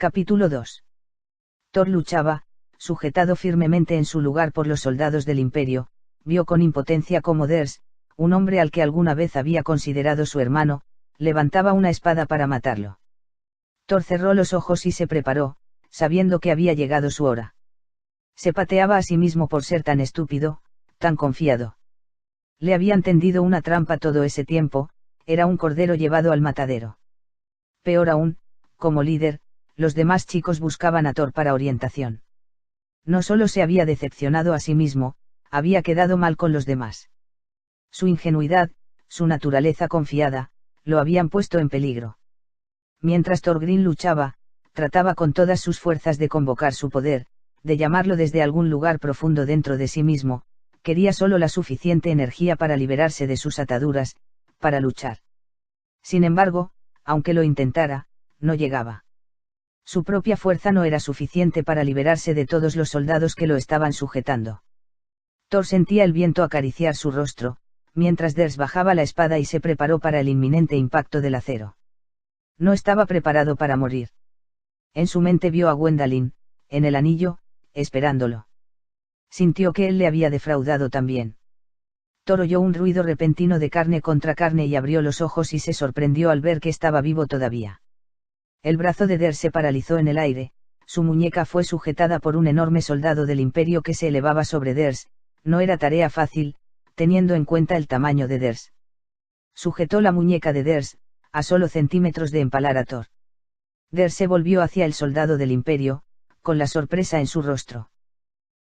Capítulo 2. Thor luchaba, sujetado firmemente en su lugar por los soldados del Imperio, vio con impotencia cómo Ders, un hombre al que alguna vez había considerado su hermano, levantaba una espada para matarlo. Thor cerró los ojos y se preparó, sabiendo que había llegado su hora. Se pateaba a sí mismo por ser tan estúpido, tan confiado. Le habían tendido una trampa todo ese tiempo, era un cordero llevado al matadero. Peor aún, como líder, los demás chicos buscaban a Thor para orientación. No solo se había decepcionado a sí mismo, había quedado mal con los demás. Su ingenuidad, su naturaleza confiada, lo habían puesto en peligro. Mientras Thorgrim luchaba, trataba con todas sus fuerzas de convocar su poder, de llamarlo desde algún lugar profundo dentro de sí mismo, quería solo la suficiente energía para liberarse de sus ataduras, para luchar. Sin embargo, aunque lo intentara, no llegaba. Su propia fuerza no era suficiente para liberarse de todos los soldados que lo estaban sujetando. Thor sentía el viento acariciar su rostro, mientras Ders bajaba la espada y se preparó para el inminente impacto del acero. No estaba preparado para morir. En su mente vio a Gwyndalin, en el anillo, esperándolo. Sintió que él le había defraudado también. Thor oyó un ruido repentino de carne contra carne y abrió los ojos y se sorprendió al ver que estaba vivo todavía. El brazo de Ders se paralizó en el aire, su muñeca fue sujetada por un enorme soldado del Imperio que se elevaba sobre Ders, no era tarea fácil, teniendo en cuenta el tamaño de Ders. Sujetó la muñeca de Ders, a solo centímetros de empalar a Thor. Ders se volvió hacia el soldado del Imperio, con la sorpresa en su rostro.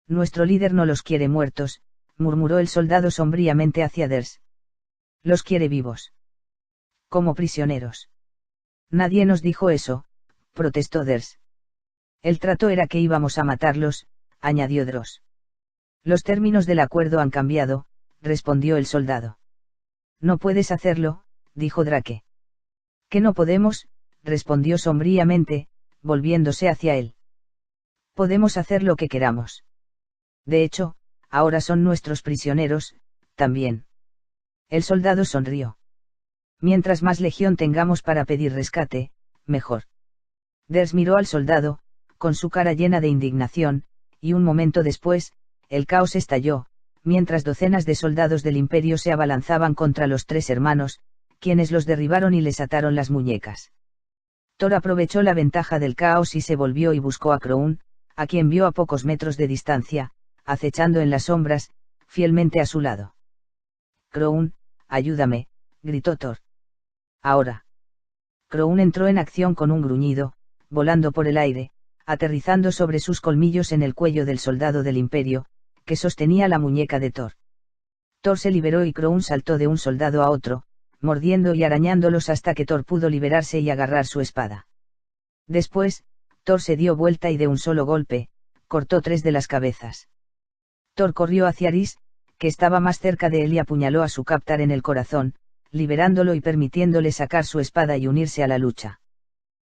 Nuestro líder no los quiere muertos, murmuró el soldado sombríamente hacia Ders. Los quiere vivos. Como prisioneros. Nadie nos dijo eso, protestó Ders. El trato era que íbamos a matarlos, añadió Dross. Los términos del acuerdo han cambiado, respondió el soldado. No puedes hacerlo, dijo Drake. Que no podemos, respondió sombríamente, volviéndose hacia él. Podemos hacer lo que queramos. De hecho, ahora son nuestros prisioneros, también. El soldado sonrió. Mientras más legión tengamos para pedir rescate, mejor. Ders miró al soldado, con su cara llena de indignación, y un momento después, el caos estalló, mientras docenas de soldados del Imperio se abalanzaban contra los tres hermanos, quienes los derribaron y les ataron las muñecas. Thor aprovechó la ventaja del caos y se volvió y buscó a Crown, a quien vio a pocos metros de distancia, acechando en las sombras, fielmente a su lado. Crown, ayúdame, gritó Thor. Ahora. Crown entró en acción con un gruñido, volando por el aire, aterrizando sobre sus colmillos en el cuello del soldado del Imperio, que sostenía la muñeca de Thor. Thor se liberó y Crown saltó de un soldado a otro, mordiendo y arañándolos hasta que Thor pudo liberarse y agarrar su espada. Después, Thor se dio vuelta y de un solo golpe, cortó 3 de las cabezas. Thor corrió hacia Rhys, que estaba más cerca de él y apuñaló a su captar en el corazón, liberándolo y permitiéndole sacar su espada y unirse a la lucha.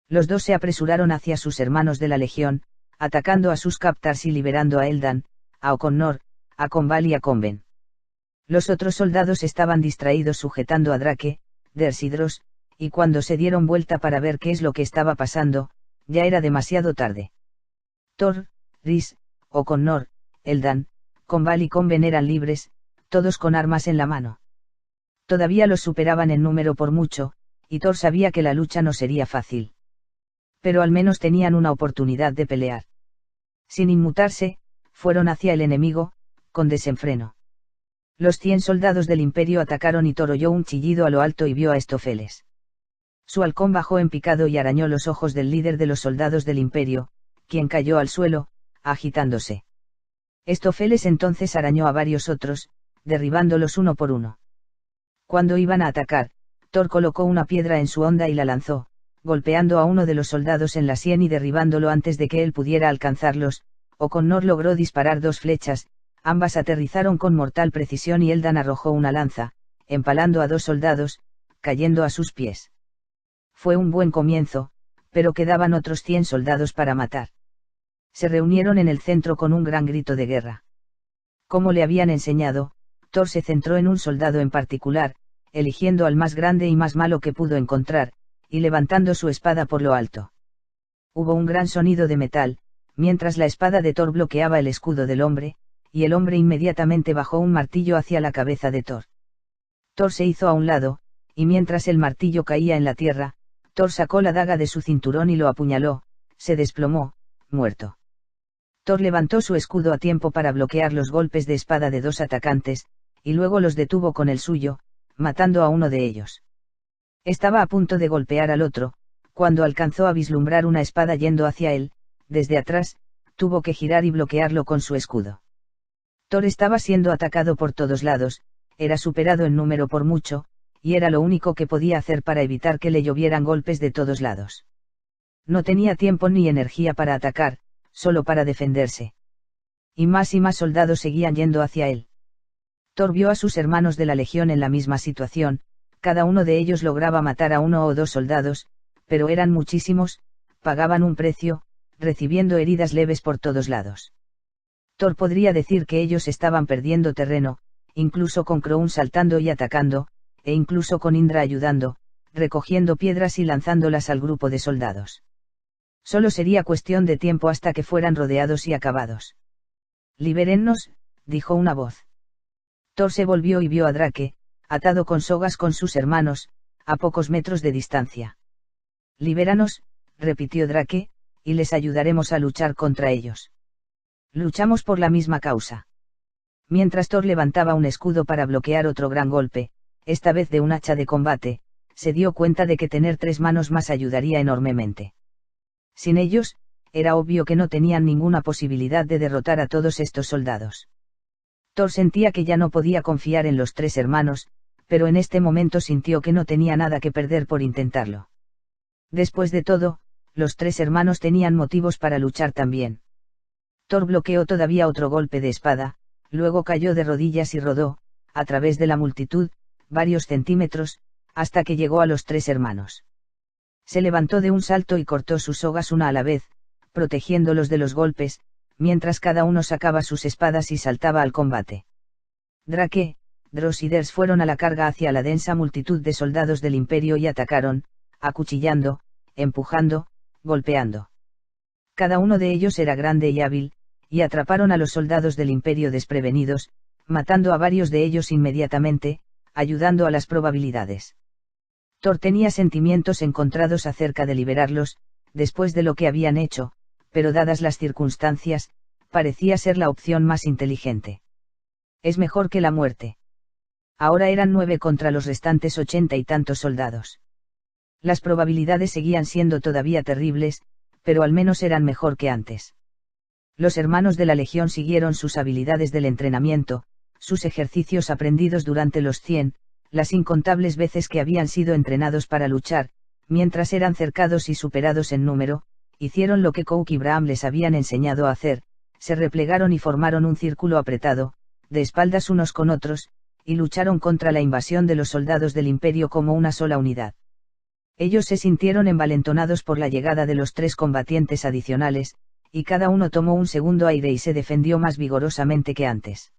Los dos se apresuraron hacia sus hermanos de la Legión, atacando a sus captars y liberando a Eldan, a O'Connor, a Conval y a Conven. Los otros soldados estaban distraídos sujetando a Drake, Ders y Dross, y cuando se dieron vuelta para ver qué es lo que estaba pasando, ya era demasiado tarde. Thor, Rhys, O'Connor, Eldan, Conval y Conven eran libres, todos con armas en la mano. Todavía los superaban en número por mucho, y Thor sabía que la lucha no sería fácil. Pero al menos tenían una oportunidad de pelear. Sin inmutarse, fueron hacia el enemigo, con desenfreno. Los 100 soldados del Imperio atacaron y Thor oyó un chillido a lo alto y vio a Estofeles. Su halcón bajó en picado y arañó los ojos del líder de los soldados del Imperio, quien cayó al suelo, agitándose. Estofeles entonces arañó a varios otros, derribándolos uno por uno. Cuando iban a atacar, Thor colocó una piedra en su honda y la lanzó, golpeando a uno de los soldados en la sien y derribándolo antes de que él pudiera alcanzarlos. O'Connor logró disparar 2 flechas, ambas aterrizaron con mortal precisión y Eldan arrojó una lanza, empalando a 2 soldados, cayendo a sus pies. Fue un buen comienzo, pero quedaban otros 100 soldados para matar. Se reunieron en el centro con un gran grito de guerra. Como le habían enseñado, Thor se centró en un soldado en particular, eligiendo al más grande y más malo que pudo encontrar, y levantando su espada por lo alto. Hubo un gran sonido de metal, mientras la espada de Thor bloqueaba el escudo del hombre, y el hombre inmediatamente bajó un martillo hacia la cabeza de Thor. Thor se hizo a un lado, y mientras el martillo caía en la tierra, Thor sacó la daga de su cinturón y lo apuñaló, se desplomó, muerto. Thor levantó su escudo a tiempo para bloquear los golpes de espada de dos atacantes, y luego los detuvo con el suyo, matando a uno de ellos. Estaba a punto de golpear al otro, cuando alcanzó a vislumbrar una espada yendo hacia él, desde atrás, tuvo que girar y bloquearlo con su escudo. Thor estaba siendo atacado por todos lados, era superado en número por mucho, y era lo único que podía hacer para evitar que le llovieran golpes de todos lados. No tenía tiempo ni energía para atacar, solo para defenderse. Y más soldados seguían yendo hacia él. Thor vio a sus hermanos de la legión en la misma situación, cada uno de ellos lograba matar a uno o dos soldados, pero eran muchísimos, pagaban un precio, recibiendo heridas leves por todos lados. Thor podría decir que ellos estaban perdiendo terreno, incluso con Krohn saltando y atacando, e incluso con Indra ayudando, recogiendo piedras y lanzándolas al grupo de soldados. Solo sería cuestión de tiempo hasta que fueran rodeados y acabados. «Libérennos», dijo una voz. Thor se volvió y vio a Drake, atado con sogas con sus hermanos, a pocos metros de distancia. «Libéranos», repitió Drake, «y les ayudaremos a luchar contra ellos. Luchamos por la misma causa». Mientras Thor levantaba un escudo para bloquear otro gran golpe, esta vez de un hacha de combate, se dio cuenta de que tener 3 manos más ayudaría enormemente. Sin ellos, era obvio que no tenían ninguna posibilidad de derrotar a todos estos soldados. Thor sentía que ya no podía confiar en los 3 hermanos, pero en este momento sintió que no tenía nada que perder por intentarlo. Después de todo, los 3 hermanos tenían motivos para luchar también. Thor bloqueó todavía otro golpe de espada, luego cayó de rodillas y rodó, a través de la multitud, varios centímetros, hasta que llegó a los 3 hermanos. Se levantó de un salto y cortó sus sogas una a la vez, protegiéndolos de los golpes, mientras cada uno sacaba sus espadas y saltaba al combate. Drake, Dross y Ders fueron a la carga hacia la densa multitud de soldados del Imperio y atacaron, acuchillando, empujando, golpeando. Cada uno de ellos era grande y hábil, y atraparon a los soldados del Imperio desprevenidos, matando a varios de ellos inmediatamente, ayudando a las probabilidades. Thor tenía sentimientos encontrados acerca de liberarlos, después de lo que habían hecho, pero dadas las circunstancias, parecía ser la opción más inteligente. Es mejor que la muerte. Ahora eran 9 contra los restantes 80 y tantos soldados. Las probabilidades seguían siendo todavía terribles, pero al menos eran mejor que antes. Los hermanos de la Legión siguieron sus habilidades del entrenamiento, sus ejercicios aprendidos durante los 100, las incontables veces que habían sido entrenados para luchar, mientras eran cercados y superados en número, hicieron lo que Cook y Braham les habían enseñado a hacer, se replegaron y formaron un círculo apretado, de espaldas unos con otros, y lucharon contra la invasión de los soldados del Imperio como una sola unidad. Ellos se sintieron envalentonados por la llegada de los 3 combatientes adicionales, y cada uno tomó un segundo aire y se defendió más vigorosamente que antes.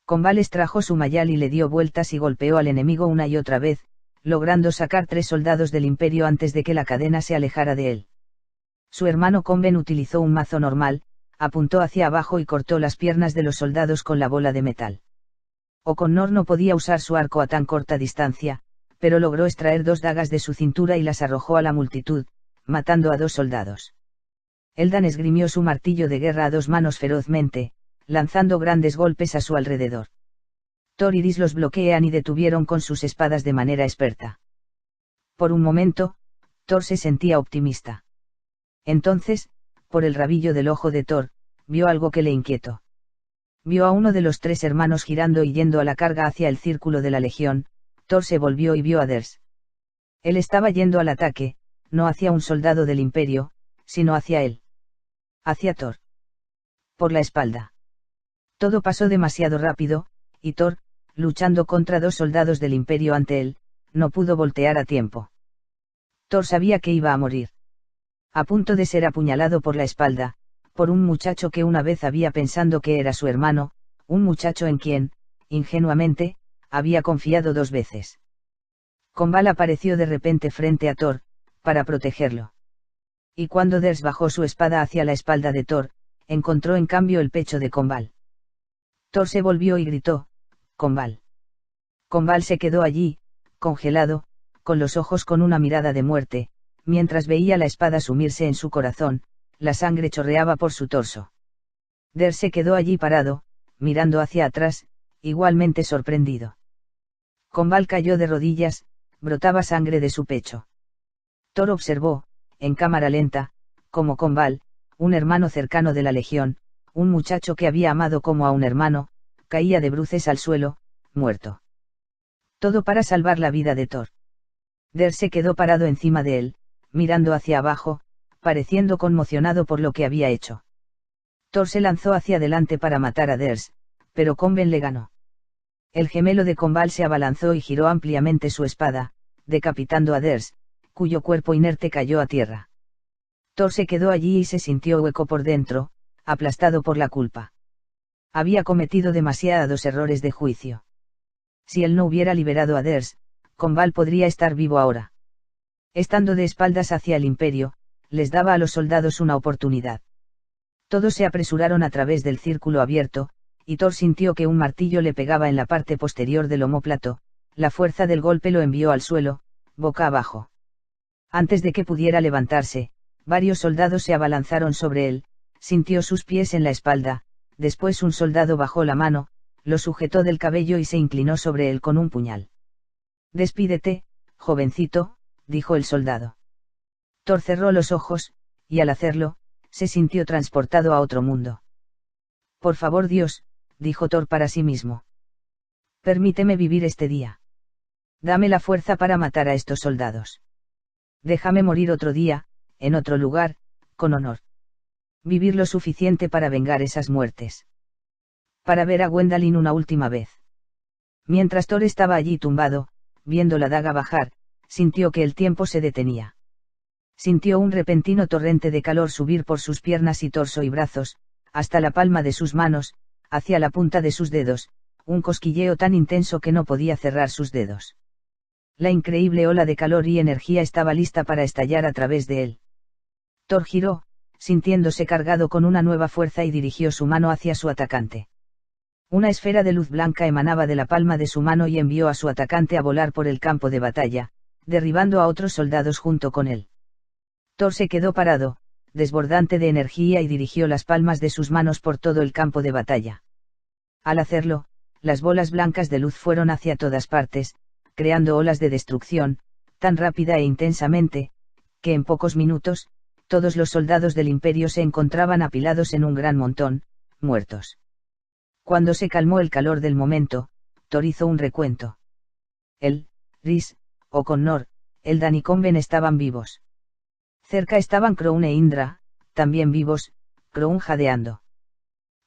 Combales trajo su mayal y le dio vueltas y golpeó al enemigo una y otra vez, logrando sacar 3 soldados del Imperio antes de que la cadena se alejara de él. Su hermano Conven utilizó un mazo normal, apuntó hacia abajo y cortó las piernas de los soldados con la bola de metal. O'Connor no podía usar su arco a tan corta distancia, pero logró extraer 2 dagas de su cintura y las arrojó a la multitud, matando a 2 soldados. Eldan esgrimió su martillo de guerra a 2 manos ferozmente, lanzando grandes golpes a su alrededor. Thor y Dis los bloquean y detuvieron con sus espadas de manera experta. Por un momento, Thor se sentía optimista. Entonces, por el rabillo del ojo de Thor, vio algo que le inquietó. Vio a uno de los 3 hermanos girando y yendo a la carga hacia el círculo de la Legión. Thor se volvió y vio a Ders. Él estaba yendo al ataque, no hacia un soldado del Imperio, sino hacia él. Hacia Thor. Por la espalda. Todo pasó demasiado rápido, y Thor, luchando contra 2 soldados del Imperio ante él, no pudo voltear a tiempo. Thor sabía que iba a morir. A punto de ser apuñalado por la espalda, por un muchacho que una vez había pensando que era su hermano, un muchacho en quien, ingenuamente, había confiado 2 veces. Combal apareció de repente frente a Thor, para protegerlo. Y cuando Ders bajó su espada hacia la espalda de Thor, encontró en cambio el pecho de Combal. Thor se volvió y gritó: «Combal». Combal se quedó allí, congelado, con los ojos con una mirada de muerte, mientras veía la espada sumirse en su corazón, la sangre chorreaba por su torso. Ders se quedó allí parado, mirando hacia atrás, igualmente sorprendido. Combal cayó de rodillas, brotaba sangre de su pecho. Thor observó, en cámara lenta, como Combal, un hermano cercano de la legión, un muchacho que había amado como a un hermano, caía de bruces al suelo, muerto. Todo para salvar la vida de Thor. Ders se quedó parado encima de él, mirando hacia abajo, pareciendo conmocionado por lo que había hecho. Thor se lanzó hacia adelante para matar a Ders, pero Combal le ganó. El gemelo de Combal se abalanzó y giró ampliamente su espada, decapitando a Ders, cuyo cuerpo inerte cayó a tierra. Thor se quedó allí y se sintió hueco por dentro, aplastado por la culpa. Había cometido demasiados errores de juicio. Si él no hubiera liberado a Ders, Combal podría estar vivo ahora. Estando de espaldas hacia el Imperio, les daba a los soldados una oportunidad. Todos se apresuraron a través del círculo abierto, y Thor sintió que un martillo le pegaba en la parte posterior del omóplato, la fuerza del golpe lo envió al suelo, boca abajo. Antes de que pudiera levantarse, varios soldados se abalanzaron sobre él, sintió sus pies en la espalda, después un soldado bajó la mano, lo sujetó del cabello y se inclinó sobre él con un puñal. «Despídete, jovencito», dijo el soldado. Thor cerró los ojos, y al hacerlo, se sintió transportado a otro mundo. «Por favor Dios», dijo Thor para sí mismo. «Permíteme vivir este día. Dame la fuerza para matar a estos soldados. Déjame morir otro día, en otro lugar, con honor. Vivir lo suficiente para vengar esas muertes. Para ver a Gwendolyn una última vez». Mientras Thor estaba allí tumbado, viendo la daga bajar, sintió que el tiempo se detenía. Sintió un repentino torrente de calor subir por sus piernas y torso y brazos, hasta la palma de sus manos, hacia la punta de sus dedos, un cosquilleo tan intenso que no podía cerrar sus dedos. La increíble ola de calor y energía estaba lista para estallar a través de él. Thor giró, sintiéndose cargado con una nueva fuerza y dirigió su mano hacia su atacante. Una esfera de luz blanca emanaba de la palma de su mano y envió a su atacante a volar por el campo de batalla, derribando a otros soldados junto con él. Thor se quedó parado, desbordante de energía y dirigió las palmas de sus manos por todo el campo de batalla. Al hacerlo, las bolas blancas de luz fueron hacia todas partes, creando olas de destrucción, tan rápida e intensamente, que en pocos minutos, todos los soldados del Imperio se encontraban apilados en un gran montón, muertos. Cuando se calmó el calor del momento, Thor hizo un recuento. Él, Rhys, O'Connor, Eldon y Combal estaban vivos. Cerca estaban Crown e Indra, también vivos, Crown jadeando.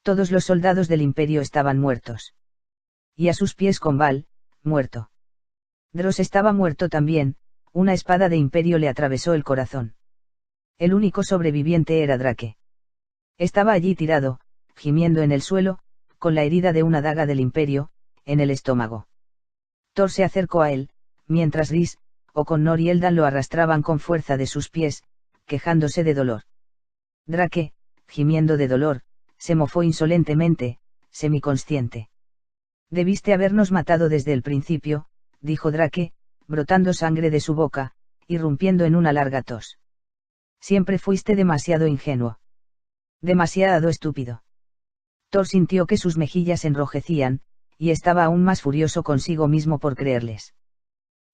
Todos los soldados del Imperio estaban muertos. Y a sus pies Combal, muerto. Dross estaba muerto también, una espada de Imperio le atravesó el corazón. El único sobreviviente era Drake. Estaba allí tirado, gimiendo en el suelo, con la herida de una daga del Imperio, en el estómago. Thor se acercó a él, mientras Rhys, O'Connor y Eldon lo arrastraban con fuerza de sus pies, quejándose de dolor. Drake, gimiendo de dolor, se mofó insolentemente, semiconsciente. «Debiste habernos matado desde el principio», dijo Drake, brotando sangre de su boca, irrumpiendo en una larga tos. «Siempre fuiste demasiado ingenuo. Demasiado estúpido». Thor sintió que sus mejillas enrojecían, y estaba aún más furioso consigo mismo por creerles.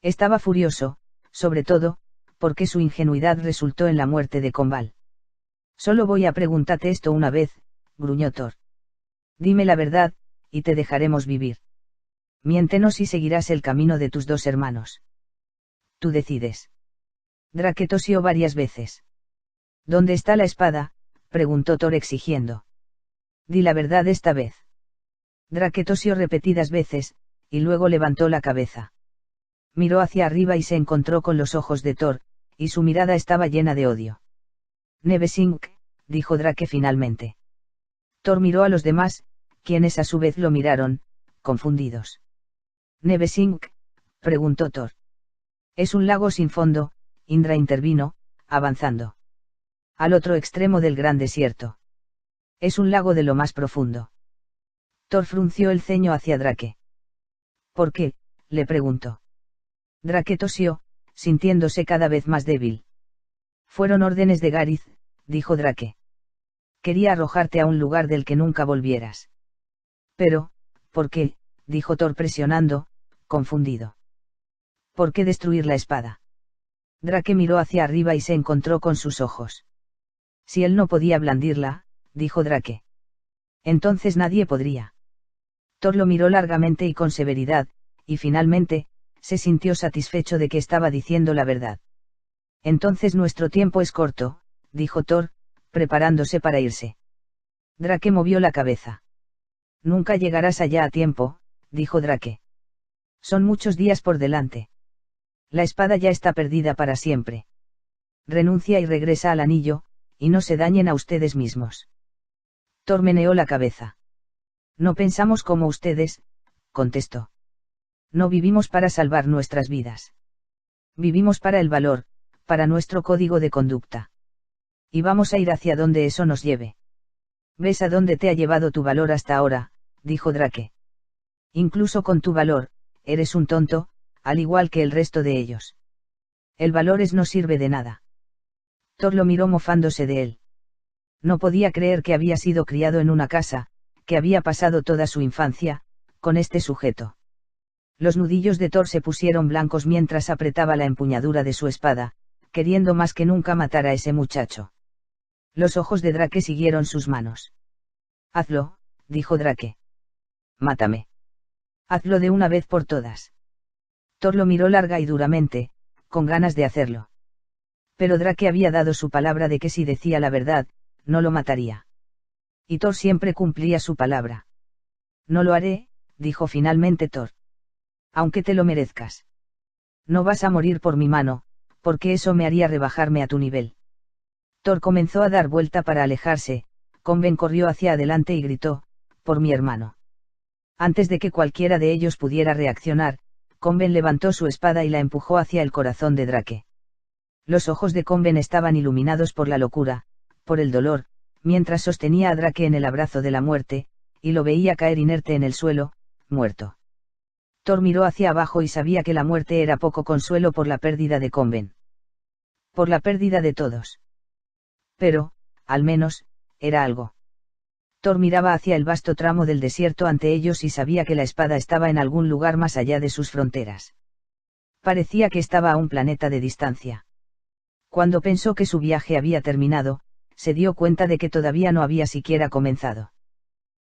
Estaba furioso, sobre todo, porque su ingenuidad resultó en la muerte de Combal. «Solo voy a preguntarte esto una vez», gruñó Thor. «Dime la verdad, y te dejaremos vivir. Miéntenos y seguirás el camino de tus dos hermanos. Tú decides». Drake tosió varias veces. «¿Dónde está la espada?», preguntó Thor exigiendo. «Di la verdad esta vez». Drake tosió repetidas veces, y luego levantó la cabeza. Miró hacia arriba y se encontró con los ojos de Thor, y su mirada estaba llena de odio. «Nevesink», dijo Drake finalmente. Thor miró a los demás, quienes a su vez lo miraron, confundidos. «Nevesink», preguntó Thor. «Es un lago sin fondo», Indra intervino, avanzando. Al otro extremo del gran desierto. Es un lago de lo más profundo. Thor frunció el ceño hacia Drake. ¿Por qué?, le preguntó. Drake tosió, sintiéndose cada vez más débil. Fueron órdenes de Garith, dijo Drake. Quería arrojarte a un lugar del que nunca volvieras. Pero, ¿por qué?, dijo Thor presionando, confundido. ¿Por qué destruir la espada? Drake miró hacia arriba y se encontró con sus ojos. Si él no podía blandirla, dijo Drake. Entonces nadie podría. Thor lo miró largamente y con severidad, y finalmente, se sintió satisfecho de que estaba diciendo la verdad. Entonces nuestro tiempo es corto, dijo Thor, preparándose para irse. Drake movió la cabeza. Nunca llegarás allá a tiempo, dijo Drake. Son muchos días por delante. La espada ya está perdida para siempre. Renuncia y regresa al anillo, y no se dañen a ustedes mismos. Thor meneó la cabeza. No pensamos como ustedes, contestó. No vivimos para salvar nuestras vidas. Vivimos para el valor, para nuestro código de conducta. Y vamos a ir hacia donde eso nos lleve. ¿Ves a dónde te ha llevado tu valor hasta ahora?, dijo Drake. Incluso con tu valor, eres un tonto, al igual que el resto de ellos. El valor no sirve de nada. Thor lo miró mofándose de él. No podía creer que había sido criado en una casa, que había pasado toda su infancia, con este sujeto. Los nudillos de Thor se pusieron blancos mientras apretaba la empuñadura de su espada, queriendo más que nunca matar a ese muchacho. Los ojos de Drake siguieron sus manos. Hazlo, dijo Drake. Mátame. Hazlo de una vez por todas. Thor lo miró larga y duramente, con ganas de hacerlo. Pero Drake había dado su palabra de que si decía la verdad, no lo mataría. Y Thor siempre cumplía su palabra. No lo haré, dijo finalmente Thor. Aunque te lo merezcas. No vas a morir por mi mano, porque eso me haría rebajarme a tu nivel. Thor comenzó a dar vuelta para alejarse, Conven corrió hacia adelante y gritó, por mi hermano. Antes de que cualquiera de ellos pudiera reaccionar, Conven levantó su espada y la empujó hacia el corazón de Drake. Los ojos de Conven estaban iluminados por la locura, por el dolor, mientras sostenía a Drake en el abrazo de la muerte, y lo veía caer inerte en el suelo, muerto. Thor miró hacia abajo y sabía que la muerte era poco consuelo por la pérdida de Conven. Por la pérdida de todos. Pero, al menos, era algo. Thor miraba hacia el vasto tramo del desierto ante ellos y sabía que la espada estaba en algún lugar más allá de sus fronteras. Parecía que estaba a un planeta de distancia. Cuando pensó que su viaje había terminado, se dio cuenta de que todavía no había siquiera comenzado.